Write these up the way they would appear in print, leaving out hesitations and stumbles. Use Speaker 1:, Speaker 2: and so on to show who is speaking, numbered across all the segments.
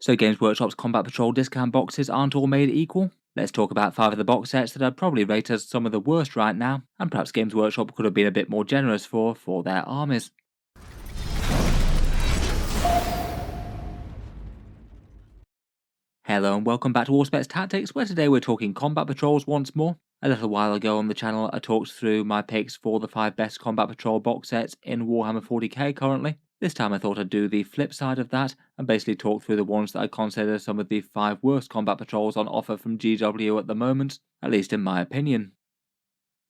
Speaker 1: So Games Workshop's Combat Patrol discount boxes aren't all made equal. Let's talk about 5 of the box sets that I'd probably rate as some of the worst right now, and perhaps Games Workshop could have been a bit more generous for their armies. Hello and welcome back to Auspex Tactics, where today we're talking Combat Patrols once more. A little while ago on the channel I talked through my picks for the 5 best Combat Patrol box sets in Warhammer 40k currently. This time I thought I'd do the flip side of that and basically talk through the ones that I consider some of the 5 worst Combat Patrols on offer from GW at the moment, at least in my opinion.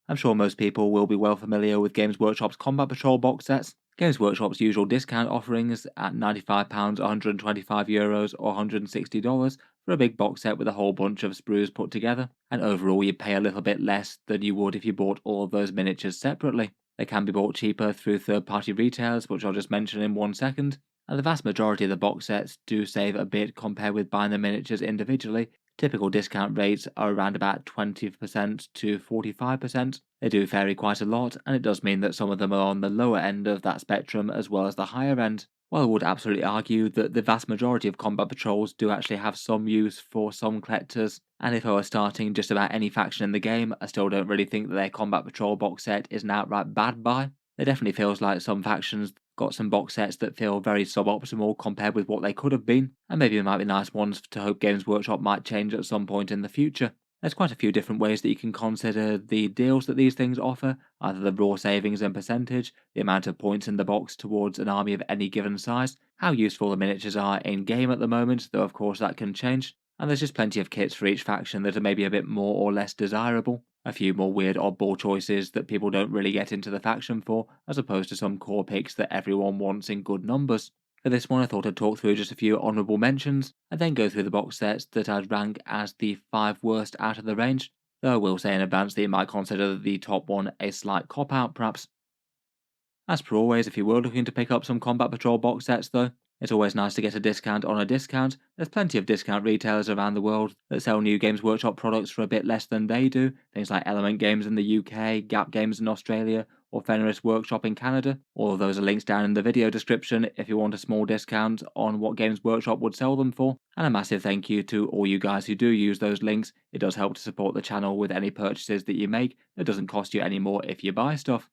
Speaker 1: I'm sure most people will be well familiar with Games Workshop's Combat Patrol box sets. Games Workshop's usual discount offerings at £95, €125 or $160 for a big box set with a whole bunch of sprues put together, and overall you pay a little bit less than you would if you bought all of those miniatures separately. They can be bought cheaper through third-party retailers, which I'll just mention in 1 second, and the vast majority of the box sets do save a bit compared with buying the miniatures individually. Typical discount rates are around about 20% to 45%. They do vary quite a lot, and it does mean that some of them are on the lower end of that spectrum as well as the higher end. While I would absolutely argue that the vast majority of combat patrols do actually have some use for some collectors, and if I were starting just about any faction in the game, I still don't really think that their combat patrol box set is an outright bad buy. It definitely feels like some factions got some box sets that feel very suboptimal compared with what they could have been, and maybe there might be nice ones to hope Games Workshop might change at some point in the future. There's quite a few different ways that you can consider the deals that these things offer, either the raw savings and percentage, the amount of points in the box towards an army of any given size, how useful the miniatures are in game at the moment, though of course that can change, and there's just plenty of kits for each faction that are maybe a bit more or less desirable. A few more weird oddball choices that people don't really get into the faction for, as opposed to some core picks that everyone wants in good numbers. For this one I thought I'd talk through just a few honourable mentions, and then go through the box sets that I'd rank as the 5 worst out of the range, though I will say in advance that you might consider the top one a slight cop-out perhaps. As per always, if you were looking to pick up some Combat Patrol box sets though, it's always nice to get a discount on a discount. There's plenty of discount retailers around the world that sell new Games Workshop products for a bit less than they do, things like Element Games in the UK, Gap Games in Australia, or Fenris Workshop in Canada. All of those are links down in the video description if you want a small discount on what Games Workshop would sell them for. And a massive thank you to all you guys who do use those links. It does help to support the channel with any purchases that you make. It doesn't cost you any more if you buy stuff.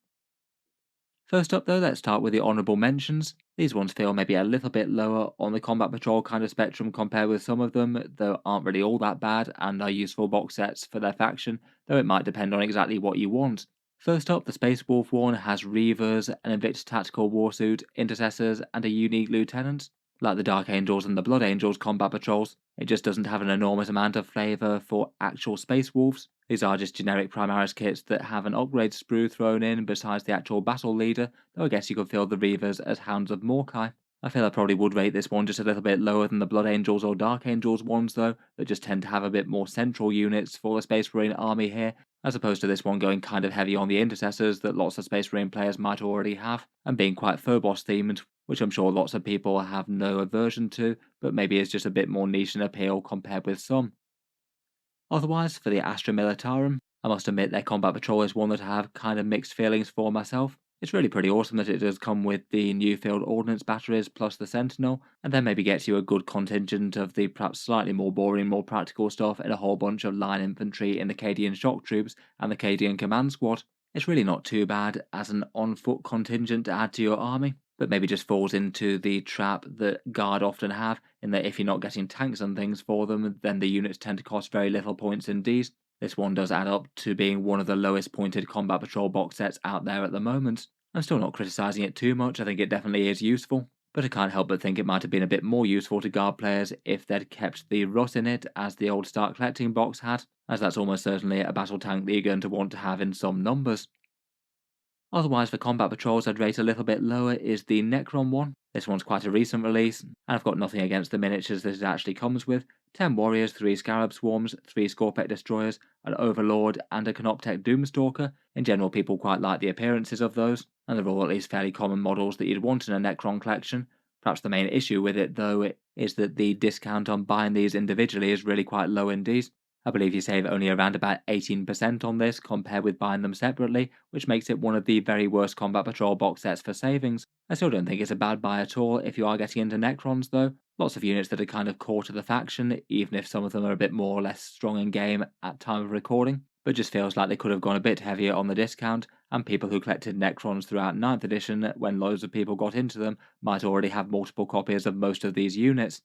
Speaker 1: First up though, let's start with the honourable mentions. These ones feel maybe a little bit lower on the Combat Patrol kind of spectrum compared with some of them, though aren't really all that bad and are useful box sets for their faction, though it might depend on exactly what you want. First up, the Space Wolf one has Reavers, an Invictus Tactical Warsuit, Intercessors, and a unique Lieutenant. Like the Dark Angels and the Blood Angels combat patrols, it just doesn't have an enormous amount of flavour for actual Space Wolves. These are just generic Primaris kits that have an upgrade sprue thrown in besides the actual battle leader, though I guess you could feel the Reavers as Hounds of Morkai. I feel I probably would rate this one just a little bit lower than the Blood Angels or Dark Angels ones though, that just tend to have a bit more central units for the Space Marine army here, as opposed to this one going kind of heavy on the Intercessors that lots of Space Marine players might already have, and being quite Phobos themed, which I'm sure lots of people have no aversion to, but maybe is just a bit more niche in appeal compared with some. Otherwise, for the Astra Militarum, I must admit their Combat Patrol is one that I have kind of mixed feelings for myself. It's really pretty awesome that it does come with the new field ordnance batteries plus the Sentinel, and then maybe gets you a good contingent of the perhaps slightly more boring, more practical stuff in a whole bunch of line infantry in the Cadian shock troops and the Cadian command squad. It's really not too bad as an on-foot contingent to add to your army, but maybe just falls into the trap that Guard often have, in that if you're not getting tanks and things for them, then the units tend to cost very little points indeed. This one does add up to being one of the lowest pointed Combat Patrol box sets out there at the moment. I'm still not criticising it too much, I think it definitely is useful, but I can't help but think it might have been a bit more useful to Guard players if they'd kept the Rut in it as the old Start Collecting box had, as that's almost certainly a battle tank that you're going to want to have in some numbers. Otherwise, for Combat Patrols I'd rate a little bit lower is the Necron one. This one's quite a recent release, and I've got nothing against the miniatures that it actually comes with. 10 warriors, 3 Scarab Swarms, 3 Scorpec Destroyers, an Overlord, and a Canoptech Doomstalker. In general, people quite like the appearances of those, and they're all at least fairly common models that you'd want in a Necron collection. Perhaps the main issue with it, though, is that the discount on buying these individually is really quite low indeed. I believe you save only around about 18% on this compared with buying them separately, which makes it one of the very worst Combat Patrol box sets for savings. I still don't think it's a bad buy at all if you are getting into Necrons though. Lots of units that are kind of core to the faction, even if some of them are a bit more or less strong in game at time of recording, but just feels like they could have gone a bit heavier on the discount, and people who collected Necrons throughout 9th edition when loads of people got into them might already have multiple copies of most of these units.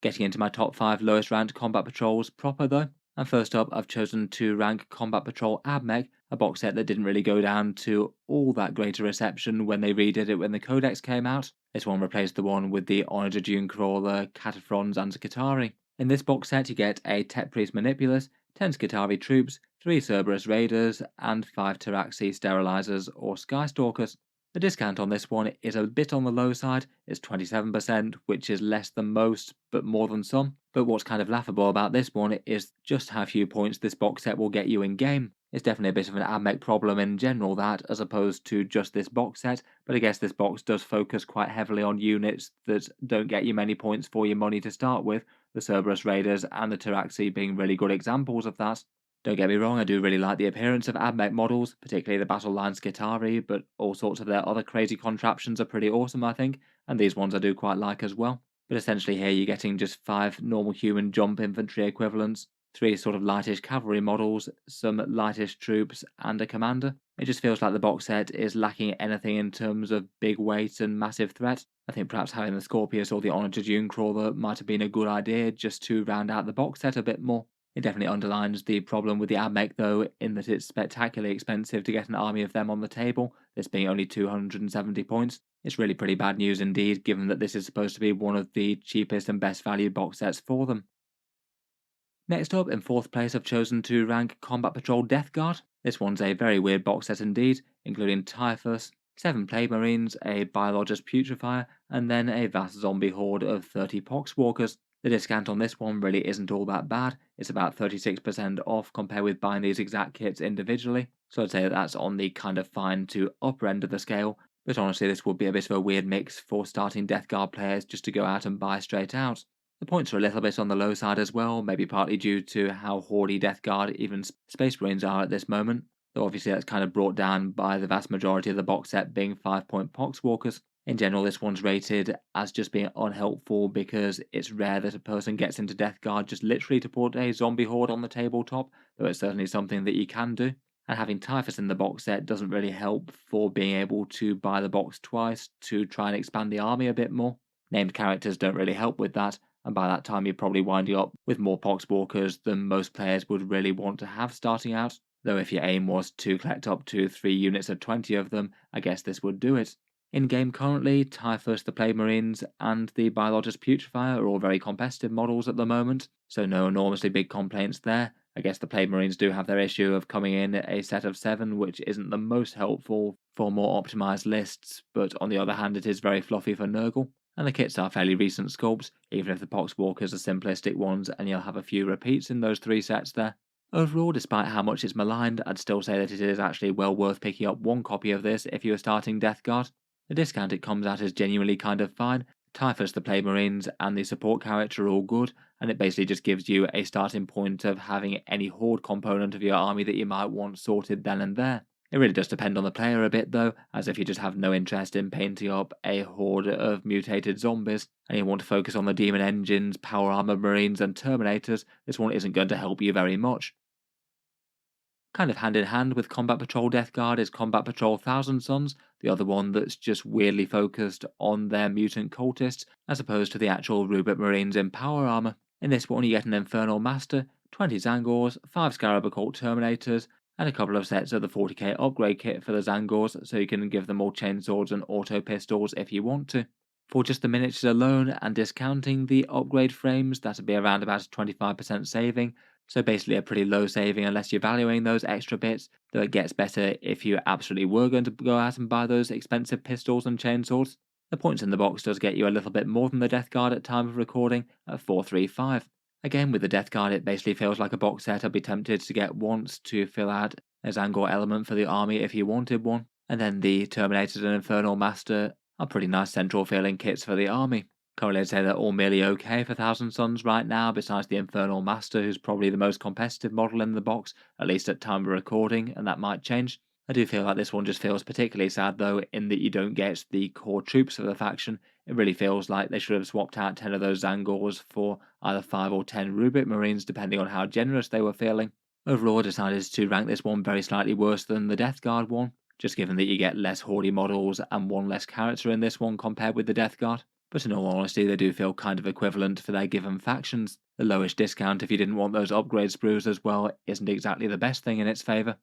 Speaker 1: Getting into my top 5 lowest ranked Combat Patrols proper though. And first up, I've chosen to rank Combat Patrol Abmech, a box set that didn't really go down to all that great a reception when they redid it when the Codex came out. This one replaced the one with the Honoured Dune Crawler, Cataphrons and Skitarii. In this box set you get a Tech Priest Manipulus, 10 Skitarii troops, 3 Cerberus Raiders, and 5 Taraxi Sterilizers or Skystalkers. The discount on this one is a bit on the low side, it's 27%, which is less than most, but more than some. But what's kind of laughable about this one is just how few points this box set will get you in game. It's definitely a bit of an AdMech problem in general that, as opposed to just this box set, but I guess this box does focus quite heavily on units that don't get you many points for your money to start with, the Cerberus Raiders and the Taraxi being really good examples of that. Don't get me wrong, I do really like the appearance of AdMech models, particularly the Battle Line Skitarii, but all sorts of their other crazy contraptions are pretty awesome I think, and these ones I do quite like as well. But essentially here you're getting just 5 normal human jump infantry equivalents, 3 sort of lightish cavalry models, some lightish troops, and a commander. It just feels like the box set is lacking anything in terms of big weight and massive threat. I think perhaps having the Scorpius or the Honoured Dune Crawler might have been a good idea just to round out the box set a bit more. It definitely underlines the problem with the AdMech though, in that it's spectacularly expensive to get an army of them on the table, this being only 270 points. It's really pretty bad news indeed, given that this is supposed to be one of the cheapest and best valued box sets for them. Next up, in 4th place I've chosen to rank Combat Patrol Death Guard. This one's a very weird box set indeed, including Typhus, 7 Plague Marines, a Biologist Putrefier, and then a vast zombie horde of 30 Poxwalkers. The discount on this one really isn't all that bad, it's about 36% off compared with buying these exact kits individually, so I'd say that's on the kind of fine to upper end of the scale, but honestly this would be a bit of a weird mix for starting Death Guard players just to go out and buy straight out. The points are a little bit on the low side as well, maybe partly due to how hoardy Death Guard even Space Marines are at this moment, though obviously that's kind of brought down by the vast majority of the box set being 5-point Poxwalkers. In general, this one's rated as just being unhelpful because it's rare that a person gets into Death Guard just literally to put a zombie horde on the tabletop, though it's certainly something that you can do. And having Typhus in the box set doesn't really help for being able to buy the box twice to try and expand the army a bit more. Named characters don't really help with that, and by that time you're probably winding up with more Poxwalkers than most players would really want to have starting out, though if your aim was to collect up to 3 units of 20 of them, I guess this would do it. In game currently, Typhus, the Plague Marines, and the Biologist Putrefier are all very competitive models at the moment, so no enormously big complaints there. I guess the Plague Marines do have their issue of coming in a set of 7, which isn't the most helpful for more optimised lists, but on the other hand it is very fluffy for Nurgle. And the kits are fairly recent sculpts, even if the Poxwalkers are simplistic ones and you'll have a few repeats in those 3 sets there. Overall, despite how much it's maligned, I'd still say that it is actually well worth picking up 1 copy of this if you are starting Death Guard. The discount it comes at is genuinely kind of fine. Typhus, the Plague Marines, and the support character are all good, and it basically just gives you a starting point of having any horde component of your army that you might want sorted then and there. It really does depend on the player a bit though, as if you just have no interest in painting up a horde of mutated zombies, and you want to focus on the demon engines, power armor marines, and terminators, this one isn't going to help you very much. Kind of hand in hand with Combat Patrol Death Guard is Combat Patrol Thousand Sons, the other one that's just weirdly focused on their mutant cultists, as opposed to the actual Rubik Marines in power armor. In this one you get an Infernal Master, 20 Zangors, 5 Scarab Occult Terminators, and a couple of sets of the 40k upgrade kit for the Zangors, so you can give them all chainswords and auto pistols if you want to. For just the miniatures alone and discounting the upgrade frames, that'd be around about a 25% saving, so basically a pretty low saving unless you're valuing those extra bits, though it gets better if you absolutely were going to go out and buy those expensive pistols and chainswords. The points in the box does get you a little bit more than the Death Guard at time of recording, at 435. Again, with the Death Guard it basically feels like a box set I'd be tempted to get once to fill out a Zangor element for the army if you wanted one, and then the Terminators and Infernal Master are pretty nice central feeling kits for the army. Currently I'd say they're all merely okay for Thousand Suns right now, besides the Infernal Master, who's probably the most competitive model in the box, at least at time of recording, and that might change. I do feel like this one just feels particularly sad though, in that you don't get the core troops of the faction. It really feels like they should have swapped out 10 of those Zangors for either 5 or 10 Rubik Marines, depending on how generous they were feeling. Overall, I decided to rank this one very slightly worse than the Death Guard one, just given that you get less Horde models and one less character in this one compared with the Death Guard. But in all honesty, they do feel kind of equivalent for their given factions. The lowest discount if you didn't want those upgrade sprues as well isn't exactly the best thing in its favour.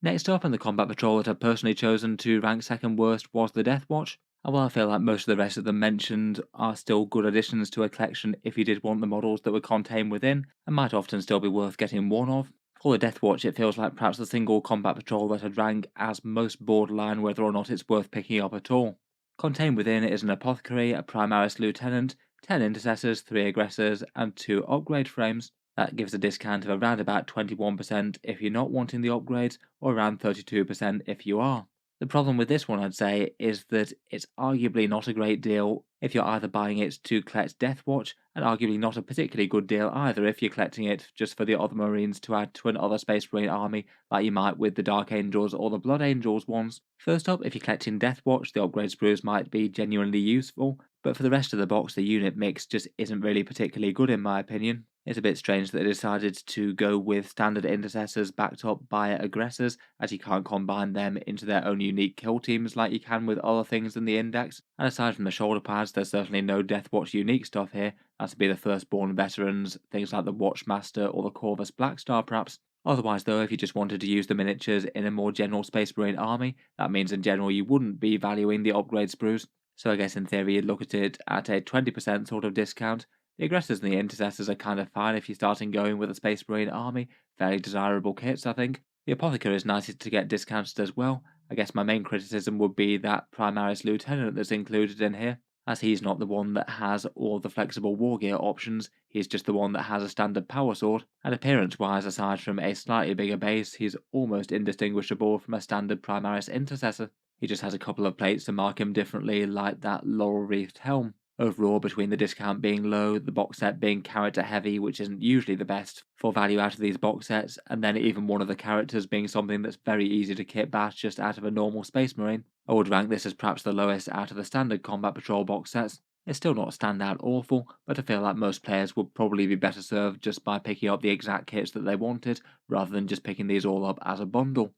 Speaker 1: Next up in the combat patrol that I've personally chosen to rank second worst was the Deathwatch. And while I feel like most of the rest of them mentioned are still good additions to a collection if you did want the models that were contained within, and might often still be worth getting one of, for the Deathwatch it feels like perhaps the single combat patrol that I'd rank as most borderline whether or not it's worth picking up at all. Contained within is an apothecary, a primaris lieutenant, 10 intercessors, 3 aggressors, and 2 upgrade frames. That gives a discount of around about 21% if you're not wanting the upgrades, or around 32% if you are. The problem with this one, I'd say, is that it's arguably not a great deal if you're either buying it to collect Deathwatch, and arguably not a particularly good deal either if you're collecting it just for the other Marines to add to another Space Marine army, like you might with the Dark Angels or the Blood Angels ones. First up, if you're collecting Deathwatch, the upgrade sprues might be genuinely useful, but for the rest of the box, the unit mix just isn't really particularly good in my opinion. It's a bit strange that they decided to go with standard intercessors backed up by aggressors, as you can't combine them into their own unique kill teams like you can with other things in the index. And aside from the shoulder pads, there's certainly no Deathwatch unique stuff here. That would be the firstborn veterans, things like the Watchmaster or the Corvus Blackstar perhaps. Otherwise though, if you just wanted to use the miniatures in a more general Space Marine army, that means in general you wouldn't be valuing the upgrade sprues. So I guess in theory you'd look at it at a 20% sort of discount. The aggressors and the intercessors are kind of fine if you're starting going with a Space Marine army, fairly desirable kits I think. The apothecary is nice to get discounted as well. I guess my main criticism would be that Primaris Lieutenant that's included in here, as he's not the one that has all the flexible war gear options, he's just the one that has a standard power sword, and appearance wise aside from a slightly bigger base, he's almost indistinguishable from a standard Primaris Intercessor. He just has a couple of plates to mark him differently like that laurel wreathed helm. Overall, between the discount being low, the box set being character heavy, which isn't usually the best for value out of these box sets, and then even one of the characters being something that's very easy to kit bash just out of a normal Space Marine, I would rank this as perhaps the lowest out of the standard Combat Patrol box sets. It's still not standout awful, but I feel like most players would probably be better served just by picking up the exact kits that they wanted, rather than just picking these all up as a bundle.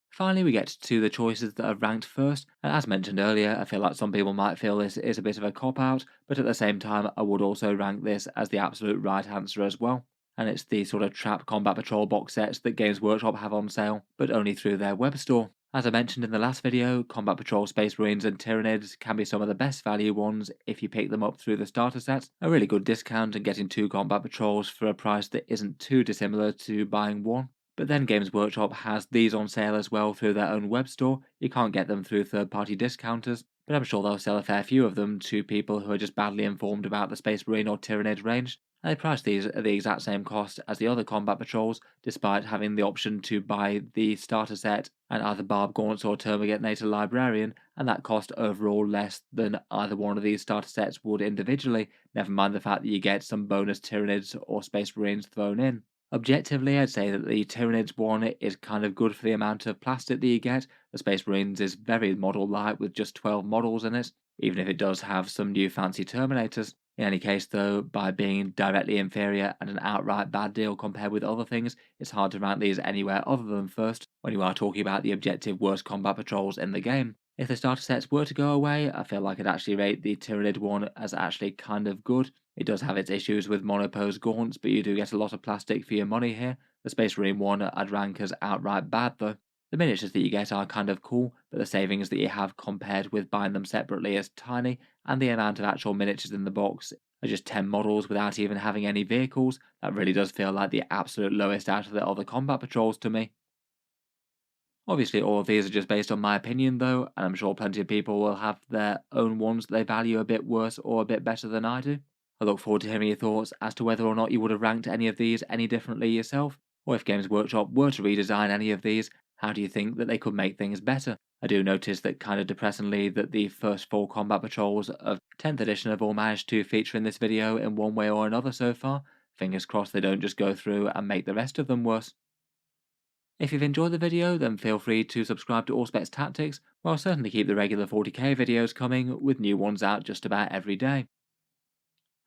Speaker 1: Finally, we get to the choices that are ranked first, and as mentioned earlier, I feel like some people might feel this is a bit of a cop-out, but at the same time, I would also rank this as the absolute right answer as well. And it's the sort of trap Combat Patrol box sets that Games Workshop have on sale, but only through their web store. As I mentioned in the last video, Combat Patrol Space Marines and Tyranids can be some of the best value ones if you pick them up through the starter sets. A really good discount and getting 2 Combat Patrols for a price that isn't too dissimilar to buying one. But then Games Workshop has these on sale as well through their own web store. You can't get them through third-party discounters, but I'm sure they'll sell a fair few of them to people who are just badly informed about the Space Marine or Tyranid range. And they price these at the exact same cost as the other Combat Patrols, despite having the option to buy the starter set and either Barb Gaunts or Termagant Librarian, and that cost overall less than either one of these starter sets would individually, never mind the fact that you get some bonus Tyranids or Space Marines thrown in. Objectively, I'd say that the Tyranids one is kind of good for the amount of plastic that you get. The Space Marines is very model light with just 12 models in it, even if it does have some new fancy Terminators. In any case though, by being directly inferior and an outright bad deal compared with other things, it's hard to rank these anywhere other than first when you are talking about the objective worst combat patrols in the game. If the starter sets were to go away, I feel like I'd actually rate the Tyranid one as actually kind of good. It does have its issues with monopose gaunts, but you do get a lot of plastic for your money here. The Space Marine one I'd rank as outright bad though. The miniatures that you get are kind of cool, but the savings that you have compared with buying them separately is tiny, and the amount of actual miniatures in the box are just 10 models without even having any vehicles. That really does feel like the absolute lowest out of the other combat patrols to me. Obviously, all of these are just based on my opinion, though, and I'm sure plenty of people will have their own ones that they value a bit worse or a bit better than I do. I look forward to hearing your thoughts as to whether or not you would have ranked any of these any differently yourself, or if Games Workshop were to redesign any of these, how do you think that they could make things better? I do notice that kind of depressingly that the first 4 combat patrols of 10th edition have all managed to feature in this video in one way or another so far. Fingers crossed they don't just go through and make the rest of them worse. If you've enjoyed the video, then feel free to subscribe to Auspex Tactics, where I'll certainly keep the regular 40k videos coming, with new ones out just about every day.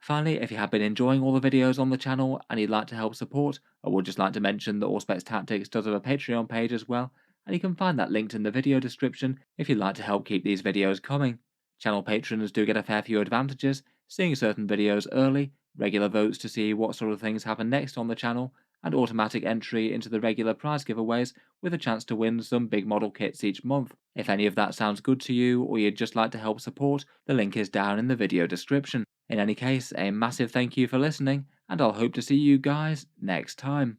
Speaker 1: Finally, if you have been enjoying all the videos on the channel and you'd like to help support, I would just like to mention that Auspex Tactics does have a Patreon page as well, and you can find that linked in the video description if you'd like to help keep these videos coming. Channel patrons do get a fair few advantages, seeing certain videos early, regular votes to see what sort of things happen next on the channel, and automatic entry into the regular prize giveaways with a chance to win some big model kits each month. If any of that sounds good to you, or you'd just like to help support, the link is down in the video description. In any case, a massive thank you for listening, and I'll hope to see you guys next time.